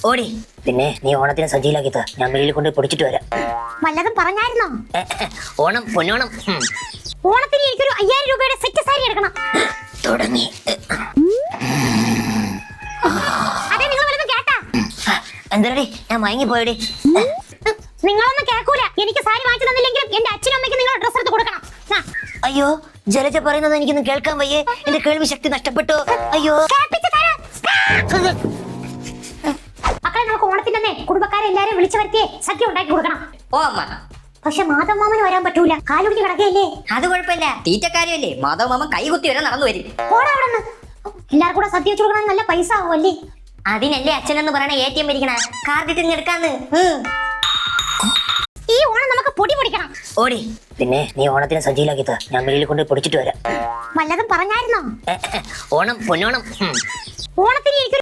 ഓടി. പിന്നെ നീ ഓണത്തിന് സജ്ജയിലാക്കി താ, ഞാൻ വെളിയിൽ കൊണ്ട് പൊടിച്ചിട്ട് വരാം. വല്ലതും പറഞ്ഞായിരുന്നോ? ഓണം പൊന്നോണം. ഓണത്തിന് എനിക്കൊരു 5000 രൂപയുടെ സെറ്റ് സാരി എടുക്കണം. തുടങ്ങി. അതെ, നിങ്ങൾ വല്ലതും കേട്ടാ? എന്തരടി, ഞാൻ മയങ്ങി പോയടി. നിങ്ങളൊന്നും കേൾക്കൂല. എനിക്ക് സാരി വാങ്ങിച്ചു തന്നില്ലെങ്കിലും എന്റെ അച്ഛനും അമ്മയ്ക്കും നിങ്ങൾ ഡ്രസ് എടുത്ത് കൊടുക്കണം. അയ്യോ, ജലജ പറയുന്നത് എനിക്കൊന്നും കേൾക്കാൻ വയ്യേ. എന്റെ കേൾവി ശക്തി നഷ്ടപ്പെട്ടു. അയ്യോ. മക്കളെ, നമുക്ക് ഓണത്തിന്റെ കുടുംബക്കാരെ എല്ലാരും വിളിച്ചു വരുത്തിയേ സദ്യ ഉണ്ടാക്കി കൊടുക്കണം. ഓ അമ്മ. പക്ഷെ മാധവ മാമന് വരാൻ പറ്റൂല, കാലുടിച്ച് കിടക്കയല്ലേ. അത് കുഴപ്പമില്ല, തീറ്റക്കാരിയല്ലേ. മാധവ മാമ കൈ കുത്തി വരെ നടന്നു വരും. പോടാ അവിടെന്ന്. എല്ലാവർക്കും കൂടെ സദ്യ വെച്ച് കൊടുക്കണം, നല്ല പൈസ ആവുമല്ലേ. അതിനല്ലേ അച്ഛനെന്ന് പറയണ ATM ഇരിക്കണ കാർഡിട്ട് എടുക്കാന്ന്. ഈ ഓണം നമുക്ക് പൊടി പൊടിക്കണം. ഓടി. പിന്നെ നീ ഓണത്തിന് സജ്ജയിലാക്കി താ, ഞാൻ വെളിയിൽ കൊണ്ട് പൊടിച്ചിട്ട് വരാം. വല്ലതും പറഞ്ഞായിരുന്നോ? ഓണം പൊന്നോണം. ഓണത്തിന് എനിക്ക്